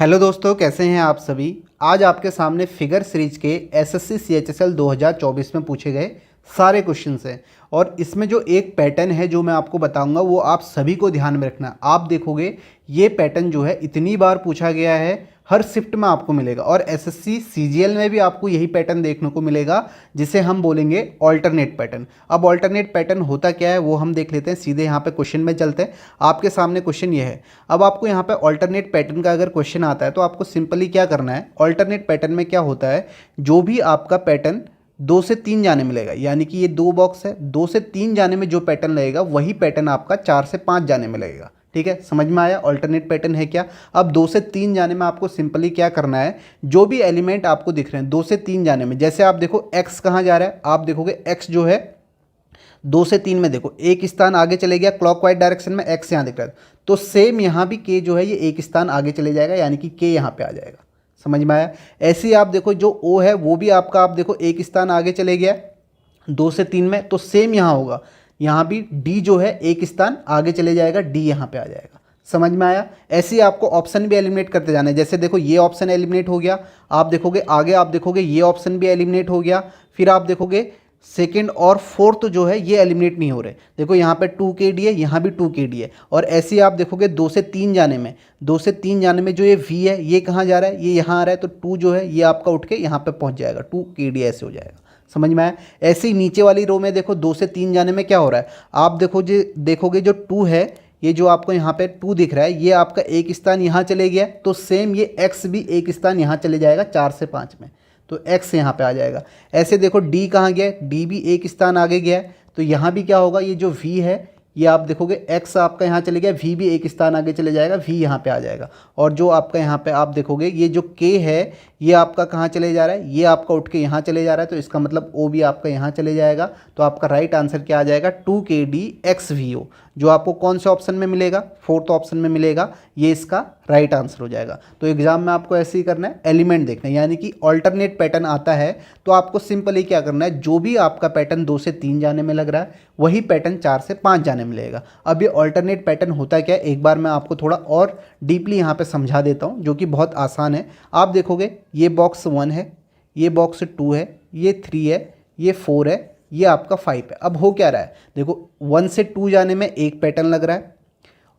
Hello दोस्तों, कैसे हैं आप सभी। आज आपके सामने फिगर सीरीज के एसएससी सीएचएसएल 2024 में पूछे गए सारे क्वेश्चंस हैं और इसमें जो एक पैटर्न है जो मैं आपको बताऊंगा वो आप सभी को ध्यान में रखना। आप देखोगे ये पैटर्न जो है इतनी बार पूछा गया है, हर शिफ्ट में आपको मिलेगा और एसएससी सीजीएल में भी आपको यही पैटर्न देखने को मिलेगा जिसे हम बोलेंगे ऑल्टरनेट पैटर्न। अब ऑल्टरनेट पैटर्न होता क्या है वो हम देख लेते हैं, सीधे यहाँ पे क्वेश्चन में चलते हैं। आपके सामने क्वेश्चन ये है। अब आपको यहाँ पे ऑल्टरनेट पैटर्न का अगर क्वेश्चन आता है तो आपको सिंपली क्या करना है, ऑल्टरनेट पैटर्न में क्या होता है, जो भी आपका पैटर्न 2 से 3 जाने मिलेगा, यानी कि ये 2 बॉक्स है, 2 से 3 जाने में जो पैटर्न लगेगा वही पैटर्न आपका 4 से 5 जाने में लगेगा। ठीक है, समझ में आया ऑल्टरनेट पैटर्न है क्या। अब 2 से 3 जाने में आपको सिंपली क्या करना है, जो भी एलिमेंट आपको दिख रहे हैं 2 से 3 जाने में, जैसे आप देखो x कहाँ जा रहा है, आप देखोगे x जो है 2 से 3 में देखो एक स्थान आगे चले गया क्लॉकवाइज डायरेक्शन में, x यहाँ दिख रहा है, तो सेम यहाँ भी k जो है ये एक स्थान आगे चले जाएगा, यानी कि k यहाँ पे आ जाएगा। समझ में आया। ऐसे ही आप देखो जो O है वो भी आपका, आप देखो एक स्थान आगे चले गया 2 से 3 में, तो सेम यहाँ होगा, यहाँ भी D जो है एक स्थान आगे चले जाएगा, D यहाँ पे आ जाएगा। समझ में आया। ऐसे ही आपको ऑप्शन भी एलिमिनेट करते जाना है, जैसे देखो ये ऑप्शन एलिमिनेट हो गया, आप देखोगे आगे, आप देखोगे ये ऑप्शन भी एलिमिनेट हो गया, फिर आप देखोगे सेकेंड और फोर्थ जो है ये एलिमिनेट नहीं हो रहे। देखो यहाँ पे 2kd है, यहाँ भी 2kd है, और ऐसे ही आप देखोगे 2 से 3 जाने में, 2 से 3 जाने में जो ये v है ये कहाँ जा रहा है, ये यहाँ आ रहा है, तो 2 जो है ये आपका उठ के यहाँ पे पहुँच जाएगा, 2kd ऐसे हो जाएगा। समझ में आया। ऐसे ही नीचे वाली रो में देखो 2 से 3 जाने में क्या हो रहा है, आप देखोगे जो 2 है, ये जो आपको यहाँ पे 2 दिख रहा है ये आपका एक स्थान यहाँ चले गया, तो सेम ये x भी एक स्थान यहाँ चले जाएगा 4 से 5 में, तो x यहाँ पे आ जाएगा। ऐसे देखो d कहाँ गया है, d भी एक स्थान आगे गया है, तो यहाँ भी क्या होगा, ये जो v है ये आप देखोगे x आपका यहाँ चले गया, v भी एक स्थान आगे चले जाएगा, v यहाँ पे आ जाएगा। और जो आपका यहाँ पे आप देखोगे ये जो k है ये आपका कहाँ चले जा रहा है, ये आपका उठ के यहाँ चले जा रहा है, तो इसका मतलब o भी आपका यहाँ चले जाएगा, तो आपका राइट आंसर क्या आ जाएगा 2kd xvo, जो आपको कौन से ऑप्शन में मिलेगा, फोर्थ ऑप्शन में मिलेगा, ये इसका राइट आंसर हो जाएगा। तो एग्जाम में आपको ऐसे ही करना है, एलिमेंट देखना है, यानी कि ऑल्टरनेट पैटर्न आता है तो आपको सिंपली क्या करना है, जो भी आपका पैटर्न 2 से 3 जाने में लग रहा है वही पैटर्न 4 से 5 जाने में लगेगा। अब ये ऑल्टरनेट पैटर्न होता है क्या, एक बार मैं आपको थोड़ा और डीपली यहाँ पे समझा देता हूँ, जो कि बहुत आसान है। आप देखोगे ये बॉक्स 1 है, ये बॉक्स 2 है, ये 3 है, ये 4 है, ये आपका 5 है। अब हो क्या रहा है, देखो 1 से 2 जाने में एक पैटर्न लग रहा है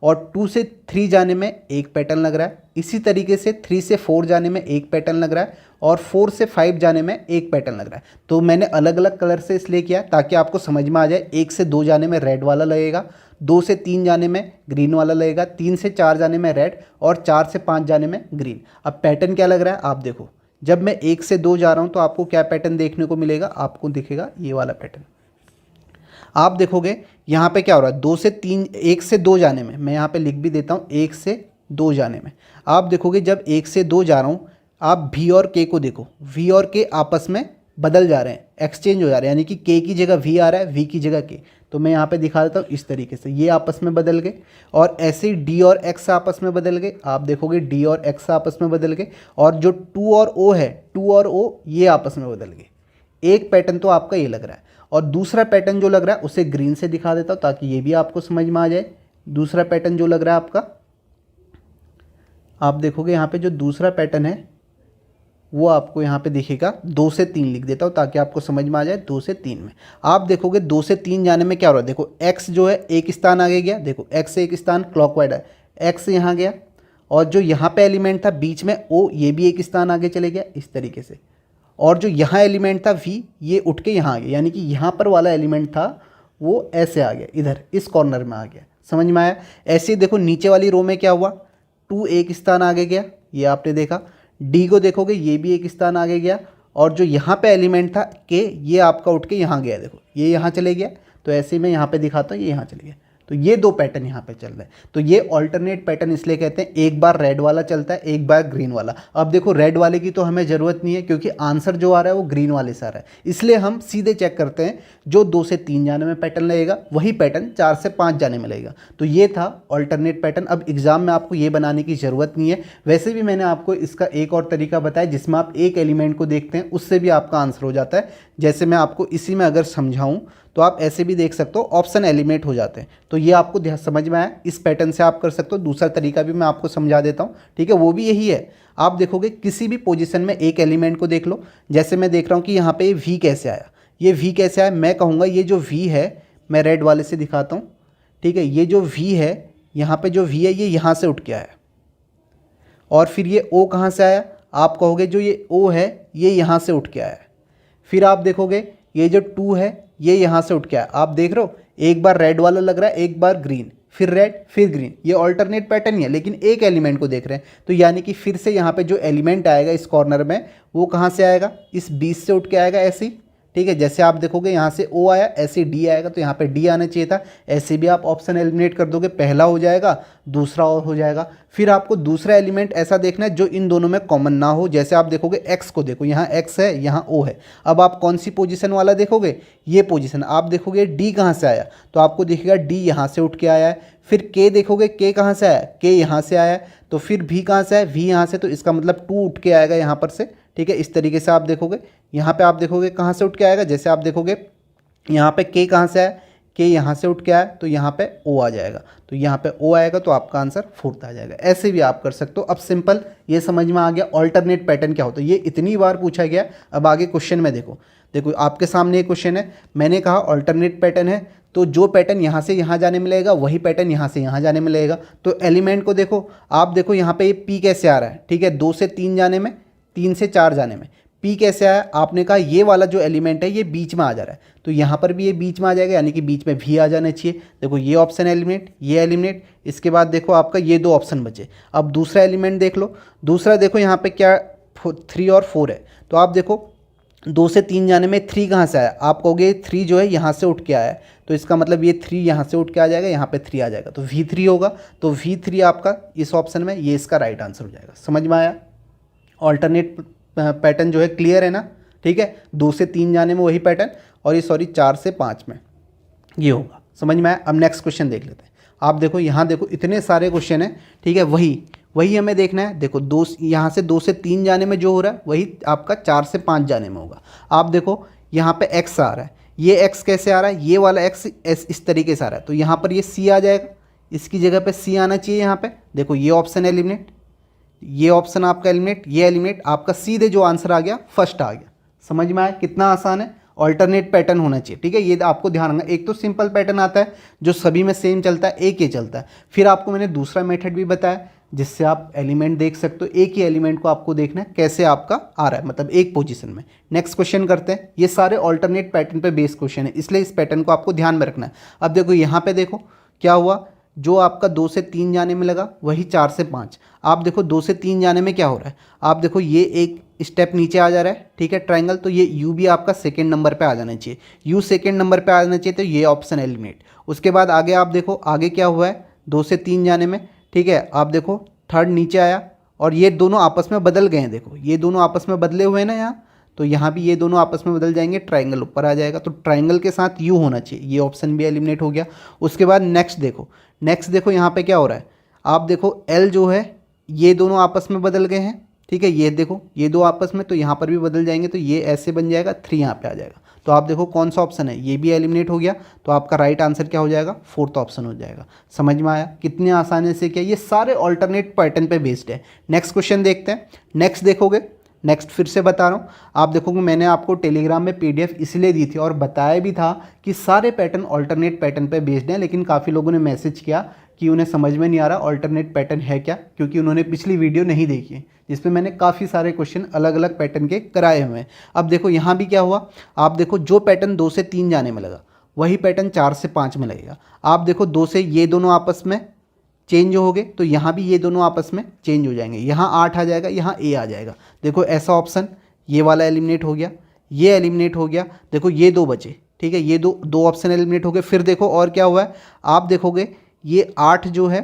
और 2 से 3 जाने में एक पैटर्न लग रहा है, इसी तरीके से 3 से 4 जाने में एक पैटर्न लग रहा है और 4 से 5 जाने में एक पैटर्न लग रहा है। तो मैंने अलग अलग कलर से इसलिए किया ताकि आपको समझ में आ जाए। 1 से 2 जाने में रेड वाला लगेगा, 2 से 3 जाने में ग्रीन वाला लगेगा, 3 से 4 जाने में रेड और 4 से 5 जाने में ग्रीन। अब पैटर्न क्या लग रहा है, आप देखो जब मैं 1 से 2 जा रहा हूँ तो आपको क्या पैटर्न देखने को मिलेगा, आपको दिखेगा ये वाला पैटर्न। आप देखोगे यहाँ पे क्या हो रहा है, 2 से 3, 1 से 2 जाने में, मैं यहाँ पे लिख भी देता हूँ, 1 से 2 जाने में आप देखोगे जब 1 से 2 जा रहा हूँ, आप v और k को देखो, v और k आपस में बदल जा रहे हैं, एक्सचेंज हो जा रहे हैं, यानी कि k की जगह v आ रहा है, v की जगह k। तो मैं यहाँ पे दिखा देता हूँ इस तरीके से, ये आपस में बदल गए, और ऐसे ही d और x आपस में बदल गए, आप देखोगे d और x आपस में बदल गए, और जो 2 और o है, 2 और o ये आपस में बदल गए। एक पैटर्न तो आपका ये लग रहा है, और दूसरा पैटर्न जो लग रहा है उसे ग्रीन से दिखा देता हूँ ताकि ये भी आपको समझ में आ जाए। दूसरा पैटर्न जो लग रहा है आपका, आप देखोगे यहाँ पे जो दूसरा पैटर्न है वो आपको यहाँ पे दिखेगा, 2 से 3 लिख देता हूँ ताकि आपको समझ में आ जाए। 2 से 3 में आप देखोगे 2 से 3 जाने में क्या हो रहा है, देखो x जो है एक स्थान आगे गया, देखो x एक स्थान क्लॉकवाइज है, x यहाँ गया, और जो यहाँ पे एलिमेंट था बीच में o, ये भी एक स्थान आगे चले गया इस तरीके से, और जो यहाँ एलिमेंट था v ये उठ के यहाँ आ गया, यानी कि यहाँ पर वाला एलिमेंट था वो ऐसे आ गया, इधर इस कॉर्नर में आ गया। समझ में आया। ऐसे ही देखो नीचे वाली रो में क्या हुआ, 2 एक स्थान आगे गया, ये आपने देखा, d को देखोगे ये भी एक स्थान आगे गया, और जो यहाँ पे एलिमेंट था k ये आपका उठ के यहाँ गया, देखो ये यहाँ चले गया, तो ऐसे ही मैं यहाँ पे दिखाता हूँ, ये यहाँ चले गया। तो ये 2 पैटर्न यहाँ पे चल रहे हैं, तो ये ऑल्टरनेट पैटर्न इसलिए कहते हैं, एक बार रेड वाला चलता है, एक बार ग्रीन वाला। अब देखो रेड वाले की तो हमें ज़रूरत नहीं है क्योंकि आंसर जो आ रहा है वो ग्रीन वाले से आ रहा है, इसलिए हम सीधे चेक करते हैं जो 2 से 3 जाने में पैटर्न लगेगा वही पैटर्न 4 से 5 जाने में लगेगा। तो ये था ऑल्टरनेट पैटर्न। अब एग्जाम में आपको ये बनाने की ज़रूरत नहीं है, वैसे भी मैंने आपको इसका एक और तरीका बताया जिसमें आप एक एलिमेंट को देखते हैं, उससे भी आपका आंसर हो जाता है। जैसे मैं आपको इसी में अगर समझाऊँ तो आप ऐसे भी देख सकते हो, ऑप्शन एलिमिनेट हो जाते हैं। तो ये आपको समझ में आया, इस पैटर्न से आप कर सकते हो। दूसरा तरीका भी मैं आपको समझा देता हूँ, ठीक है, वो भी यही है। आप देखोगे किसी भी पोजीशन में एक एलिमेंट को देख लो। जैसे मैं देख रहा हूँ कि यहाँ पे वी कैसे आया, ये वी कैसे आया, मैं कहूँगा ये जो वी है, मैं रेड वाले से दिखाता हूँ, ठीक है, ये जो वी है, यहाँ पे जो वी है ये यहाँ से उठ के आया, और फिर ये ओ कहाँ से आया, आप कहोगे जो ये ओ है ये यहाँ से उठ के आया। फिर आप देखोगे ये जो 2 है ये यहाँ से उठ के आया। आप देख रहे हो, एक बार रेड वाला लग रहा है, एक बार ग्रीन, फिर रेड फिर ग्रीन, ये ऑल्टरनेट पैटर्न ही है, लेकिन एक एलिमेंट को देख रहे हैं। तो यानी कि फिर से यहाँ पे जो एलिमेंट आएगा इस कॉर्नर में, वो कहाँ से आएगा, इस 20 से उठ के आएगा, ऐसे ही, ठीक है। जैसे आप देखोगे यहाँ से ओ आया, ऐसे डी आएगा, तो यहाँ पे डी आना चाहिए था। ऐसे भी आप ऑप्शन एलिमिनेट कर दोगे, पहला हो जाएगा, दूसरा और हो जाएगा। फिर आपको दूसरा एलिमेंट ऐसा देखना है जो इन दोनों में कॉमन ना हो। जैसे आप देखोगे एक्स को, देखो यहाँ एक्स है, यहाँ ओ है। अब आप कौन सी पोजीशन वाला देखोगे, ये पोजीशन। आप देखोगे डी कहाँ से आया, तो आपको दिखेगा डी यहाँ से उठ के आया है। फिर के देखोगे, के कहाँ से आया, के यहाँ से आया है। तो फिर भी कहाँ से आया, वी यहाँ से, तो इसका मतलब 2 उठ के आएगा यहाँ पर से, ठीक है। इस तरीके से आप देखोगे, यहाँ पे आप देखोगे कहाँ से उठ के आएगा। जैसे आप देखोगे यहाँ पे के कहाँ से आया, के यहाँ से उठ के आया, तो यहाँ पे ओ आ जाएगा। तो यहाँ पे ओ आएगा तो आपका आंसर 4th आ जाएगा। ऐसे भी आप कर सकते हो। अब सिंपल ये समझ में आ गया ऑल्टरनेट पैटर्न क्या होता है, ये इतनी बार पूछा गया। अब आगे क्वेश्चन में देखो आपके सामने एक क्वेश्चन है, मैंने कहा ऑल्टरनेट पैटर्न है, तो जो पैटर्न यहाँ से यहाँ जाने में लगेगा वही पैटर्न यहाँ से यहाँ जाने में लगेगा। तो एलिमेंट को देखो, आप देखो यहाँ पे ये पी कैसे आ रहा है, ठीक है, 2 से 3 जाने में, 3 से 4 जाने में पी कैसे आया। आपने कहा ये वाला जो एलिमेंट है ये बीच में आ जा रहा है, तो यहाँ पर भी ये बीच में आ जाएगा, यानी कि बीच में भी आ जाना चाहिए। देखो ये ऑप्शन एलिमिनेट, ये एलिमिनेट, इसके बाद देखो आपका ये 2 ऑप्शन बचे। अब दूसरा एलिमेंट देख लो, दूसरा देखो यहाँ पे क्या 3 और 4 है। तो आप देखो 2 से 3 जाने में 3 कहाँ से आया, आप कहोगे 3 जो है यहाँ से उठ के आया है, तो इसका मतलब ये 3 यहाँ से उठ के आ जाएगा, यहाँ पे 3 आ जाएगा, तो V3 होगा। तो V3 आपका इस ऑप्शन में, ये इसका राइट आंसर हो जाएगा। समझ में आया, ऑल्टरनेट पैटर्न जो है क्लियर है ना, ठीक है। 2 से 3 जाने में वही पैटर्न, और ये 4 से 5 में ये होगा। समझ में आया। अब नेक्स्ट क्वेश्चन देख लेते हैं। आप देखो यहाँ देखो इतने सारे क्वेश्चन हैं, ठीक है, वही हमें देखना है। देखो यहाँ से 2 से 3 जाने में जो हो रहा है वही आपका 4 से 5 जाने में होगा। आप देखो यहाँ पे x आ रहा है, ये x कैसे आ रहा है, ये वाला x इस तरीके से आ रहा है, तो यहाँ पर ये c आ जाएगा, इसकी जगह पे c आना चाहिए यहाँ पे। देखो ये ऑप्शन एलिमिनेट, ये ऑप्शन आपका एलिमिनेट, ये एलिमिनेट, आपका सीधे जो आंसर आ गया फर्स्ट आ गया। समझ में आया, कितना आसान है। ऑल्टरनेट पैटर्न होना चाहिए, ठीक है, ये आपको ध्यान रखना। एक तो सिंपल पैटर्न आता है जो सभी में सेम चलता है, एक ही चलता है। फिर आपको मैंने दूसरा मेथड भी बताया जिससे आप एलिमेंट देख सकते हो, एक ही एलिमेंट को आपको देखना है कैसे आपका आ रहा है, मतलब एक पोजीशन में। नेक्स्ट क्वेश्चन करते हैं। ये सारे ऑल्टरनेट पैटर्न पे बेस्ड क्वेश्चन है, इसलिए इस पैटर्न को आपको ध्यान में रखना है। अब देखो यहाँ पे देखो क्या हुआ, जो आपका 2 से 3 जाने में लगा वही 4 से 5। आप देखो 2 से 3 जाने में क्या हो रहा है, आप देखो ये एक स्टेप नीचे आ जा रहा है, ठीक है, ट्रायंगल, तो ये यू भी आपका सेकंड नंबर पे आ जाना चाहिए, यू सेकंड नंबर पे आ जाना चाहिए, तो ये ऑप्शन एलिमिनेट। उसके बाद आगे आप देखो आगे क्या हुआ है 2 से 3 जाने में, ठीक है, आप देखो थर्ड नीचे आया, और ये दोनों आपस में बदल गए हैं। देखो ये दोनों आपस में बदले हुए हैं ना यहाँ, तो यहाँ भी ये दोनों आपस में बदल जाएंगे, ट्रायंगल ऊपर आ जाएगा, तो ट्रायंगल के साथ यू होना चाहिए, ये ऑप्शन भी एलिमिनेट हो गया। उसके बाद नेक्स्ट देखो यहाँ पे क्या हो रहा है, आप देखो एल जो है ये दोनों आपस में बदल गए हैं, ठीक है, ये देखो ये 2 आपस में, तो यहाँ पर भी बदल जाएंगे, तो ये ऐसे बन जाएगा, 3 यहाँ पे आ जाएगा। तो आप देखो कौन सा ऑप्शन है, ये भी एलिमिनेट हो गया, तो आपका राइट आंसर क्या हो जाएगा, 4th ऑप्शन हो जाएगा। समझ में आया कितने आसानी से किया, ये सारे ऑल्टरनेट पैटर्न पे बेस्ड है। नेक्स्ट क्वेश्चन देखते हैं। नेक्स्ट देखोगे, नेक्स्ट फिर से बता रहा हूँ, आप देखोगे मैंने आपको टेलीग्राम में PDF इसलिए दी थी और बताया भी था कि सारे पैटर्न ऑल्टरनेट पैटर्न पे बेस्ड हैं, लेकिन काफ़ी लोगों ने मैसेज किया कि उन्हें समझ में नहीं आ रहा ऑल्टरनेट पैटर्न है क्या, क्योंकि उन्होंने पिछली वीडियो नहीं देखी है जिसमें मैंने काफ़ी सारे क्वेश्चन अलग अलग पैटर्न के कराए हुए हैं। अब देखो यहाँ भी क्या हुआ, आप देखो जो पैटर्न 2 से 3 जाने में लगा वही पैटर्न 4 से 5 में लगेगा। आप देखो 2 से ये दोनों आपस में चेंज हो गए, तो यहाँ भी ये दोनों आपस में चेंज हो जाएंगे, यहाँ 8 आ जाएगा, यहाँ A आ जाएगा। देखो ऐसा ऑप्शन, ये वाला एलिमिनेट हो गया, ये एलिमिनेट हो गया, देखो ये 2 बचे, ठीक है, ये दो ऑप्शन एलिमिनेट हो गए। फिर देखो और क्या हुआ है, आप देखोगे ये 8 जो है,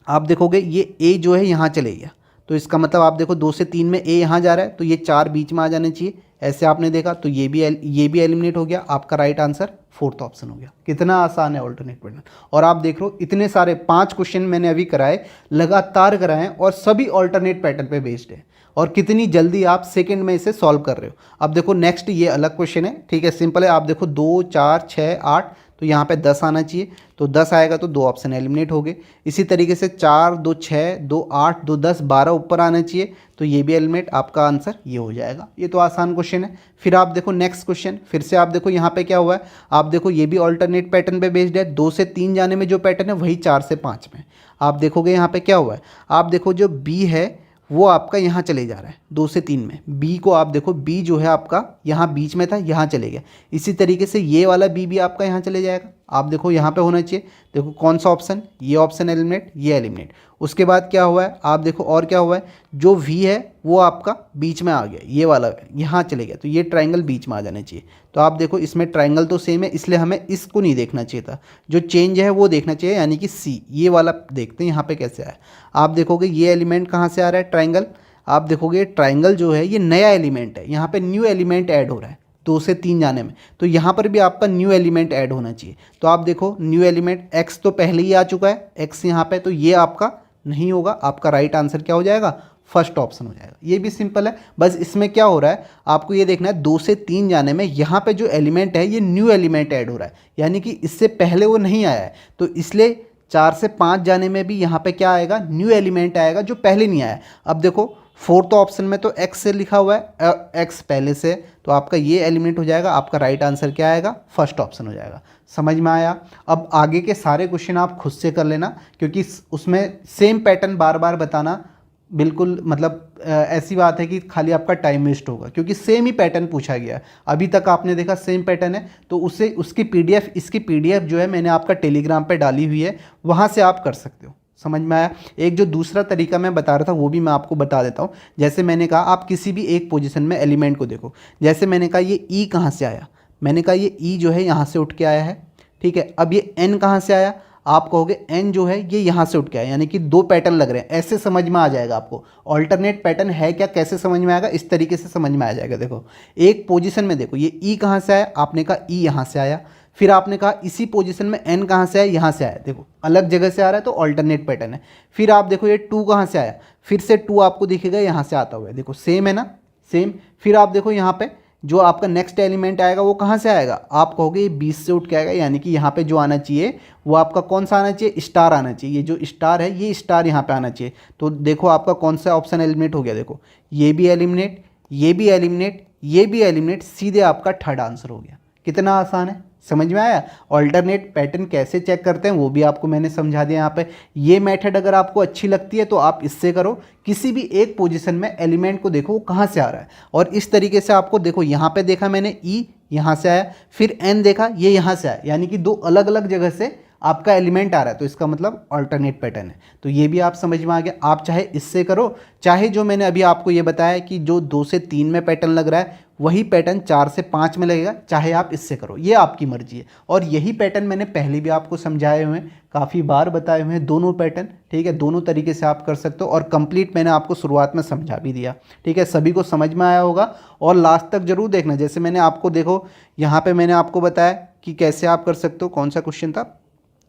आप देखोगे ये A जो है यहाँ चले गया, तो इसका मतलब आप देखो 2 से 3 में A यहाँ जा रहा है, तो ये 4 बीच में आ जाने चाहिए, ऐसे आपने देखा तो ये भी एलिमिनेट हो गया, आपका राइट आंसर फोर्थ ऑप्शन हो गया। कितना आसान है ऑल्टरनेट पैटर्न। और आप देख लो इतने सारे 5 क्वेश्चन मैंने अभी कराए, लगातार कराए हैं और सभी ऑल्टरनेट पैटर्न पे बेस्ड है, और कितनी जल्दी आप सेकंड में इसे सॉल्व कर रहे हो। अब देखो नेक्स्ट ये अलग क्वेश्चन है, ठीक है, सिंपल है। आप देखो 2 4 6 8, तो यहाँ पे 10 आना चाहिए, तो 10 आएगा तो 2 ऑप्शन एलिमिनेट हो गए। इसी तरीके से 4 2 6 2 8 2 10 12 ऊपर आना चाहिए, तो ये भी एलिमिनेट, आपका आंसर ये हो जाएगा। ये तो आसान क्वेश्चन है। फिर आप देखो नेक्स्ट क्वेश्चन, फिर से आप देखो यहाँ पे क्या हुआ है, आप देखो ये भी ऑल्टरनेट पैटर्न पे बेस्ड है। 2 से 3 जाने में जो पैटर्न है वही 4 से 5 में। आप देखोगे यहाँ पे क्या हुआ है, आप देखो जो बी है वो आपका यहाँ चले जा रहा है 2 से 3 में। बी को आप देखो, बी जो है आपका यहाँ बीच में था, यहाँ चले गया। इसी तरीके से ये वाला बी भी आपका यहाँ चले जाएगा। आप देखो यहाँ पे होना चाहिए, देखो कौन सा ऑप्शन, ये ऑप्शन एलिमिनेट, ये एलिमिनेट। उसके बाद क्या हुआ है, आप देखो और क्या हुआ है, जो वी है वो आपका बीच में आ गया, ये वाला यहाँ चले गया, तो ये ट्राइंगल बीच में आ जाना चाहिए। तो आप देखो इसमें ट्राइंगल तो सेम है, इसलिए हमें इसको नहीं देखना चाहिए था, जो चेंज है वो देखना चाहिए, यानी कि सी, ये वाला देखते हैं यहाँ पे कैसे आया। आप देखोगे ये एलिमेंट कहाँ से आ रहा है, ट्राइंगल। आप देखोगे ट्राइंगल जो है ये नया एलिमेंट है, यहाँ पे न्यू एलिमेंट ऐड हो रहा है 2 से 3 जाने में, तो यहाँ पर भी आपका न्यू एलिमेंट ऐड होना चाहिए। तो आप देखो न्यू एलिमेंट एक्स तो पहले ही आ चुका है, एक्स यहाँ पे, तो ये आपका नहीं होगा। आपका राइट आंसर क्या हो जाएगा, फर्स्ट ऑप्शन हो जाएगा। ये भी सिंपल है, बस इसमें क्या हो रहा है आपको ये देखना है, 2 से 3 जाने में यहाँ पे जो एलिमेंट है ये न्यू एलिमेंट ऐड हो रहा है, यानी कि इससे पहले वो नहीं आया है, तो इसलिए 4 से 5 जाने में भी यहाँ पे क्या आएगा, न्यू एलिमेंट आएगा जो पहले नहीं आया। अब देखो फोर्थ ऑप्शन में तो एक्स से लिखा हुआ है, एक्स पहले से, तो आपका ये एलिमिनेट हो जाएगा। आपका राइट आंसर क्या आएगा, फर्स्ट ऑप्शन हो जाएगा। समझ में आया। अब आगे के सारे क्वेश्चन आप खुद से कर लेना, क्योंकि उसमें सेम पैटर्न बार बार बताना बिल्कुल मतलब ऐसी बात है कि खाली आपका टाइम वेस्ट होगा, क्योंकि सेम ही पैटर्न पूछा गया है। अभी तक आपने देखा सेम पैटर्न है, तो उससे उसकी पीडीएफ, इसकी पीडीएफ जो है मैंने आपका टेलीग्राम पे डाली हुई है, वहाँ से आप कर सकते हो। समझ में आया। एक जो दूसरा तरीका मैं बता रहा था वो भी मैं आपको बता देता हूँ। जैसे मैंने कहा आप किसी भी एक पोजीशन में एलिमेंट को देखो, जैसे मैंने कहा ये ई कहाँ से आया, मैंने कहा ये ई जो है यहाँ से उठ के आया है, ठीक है। अब ये एन कहाँ से आया, आप कहोगे एन जो है ये यहाँ से उठ के आया, यानी कि 2 पैटर्न लग रहे हैं। ऐसे समझ में आ जाएगा आपको ऑल्टरनेट पैटर्न है क्या, कैसे समझ में आएगा, इस तरीके से समझ में आ जाएगा। देखो एक पोजीशन में देखो ये ई कहाँ से आया, आपने कहा ई यहाँ से आया, फिर आपने कहा इसी पोजीशन में एन कहाँ से आया, यहाँ से आया, देखो अलग जगह से आ रहा है तो ऑल्टरनेट पैटर्न है। फिर आप देखो ये 2 कहाँ से आया, फिर से 2 आपको दिखेगा यहाँ से आता हुआ है, देखो सेम है ना, सेम। फिर आप देखो यहाँ पे जो आपका नेक्स्ट एलिमेंट आएगा वो कहाँ से आएगा, आप कहोगे ये 20 से उठ के आएगा, यानी कि यहाँ पे जो आना चाहिए वो आपका कौन सा आना चाहिए, स्टार आना चाहिए। ये जो स्टार है ये स्टार यहाँ पे आना चाहिए। तो देखो आपका कौन सा ऑप्शन एलिमिनेट हो गया, देखो ये भी एलिमिनेट, ये भी एलिमिनेट, ये भी एलिमिनेट, सीधे आपका थर्ड आंसर हो गया। कितना आसान है, समझ में आया। ऑल्टरनेट पैटर्न कैसे चेक करते हैं वो भी आपको मैंने समझा दिया यहाँ पे। ये मेथड अगर आपको अच्छी लगती है तो आप इससे करो, किसी भी एक पोजीशन में एलिमेंट को देखो वो कहाँ से आ रहा है, और इस तरीके से आपको देखो यहाँ पे देखा मैंने ई यहाँ से आया, फिर एन देखा ये यहाँ से आया, यानी कि 2 अलग अलग जगह से आपका एलिमेंट आ रहा है, तो इसका मतलब अल्टरनेट पैटर्न है। तो ये भी आप समझ में आ गया। आप चाहे इससे करो, चाहे जो मैंने अभी आपको ये बताया कि जो 2 से 3 में पैटर्न लग रहा है वही पैटर्न 4 से 5 में लगेगा, चाहे आप इससे करो, ये आपकी मर्जी है। और यही पैटर्न मैंने पहले भी आपको समझाए हुए हैं, काफ़ी बार बताए हुए हैं दोनों पैटर्न, ठीक है। दोनों तरीके से आप कर सकते हो, और कंप्लीट मैंने आपको शुरुआत में समझा भी दिया, ठीक है। सभी को समझ में आया होगा, और लास्ट तक जरूर देखना। जैसे मैंने आपको देखो यहाँ पे मैंने आपको बताया कि कैसे आप कर सकते हो। कौन सा क्वेश्चन था,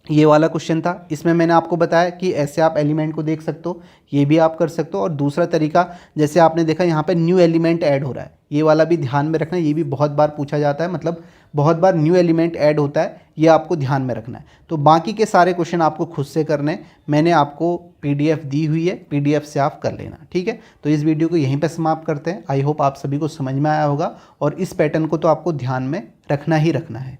ये वाला क्वेश्चन था। इसमें मैंने आपको बताया कि ऐसे आप एलिमेंट को देख सकते हो, ये भी आप कर सकते हो। और दूसरा तरीका, जैसे आपने देखा यहाँ पे न्यू एलिमेंट ऐड हो रहा है, ये वाला भी ध्यान में रखना है, ये भी बहुत बार पूछा जाता है, मतलब बहुत बार न्यू एलिमेंट ऐड होता है, ये आपको ध्यान में रखना है। तो बाकी के सारे क्वेश्चन आपको खुद से करने, मैंने आपको पीडीएफ दी हुई है, पीडीएफ से आप कर लेना, ठीक है। तो इस वीडियो को यहीं पर समाप्त करते हैं। आई होप आप सभी को समझ में आया होगा, और इस पैटर्न को तो आपको ध्यान में रखना ही रखना है।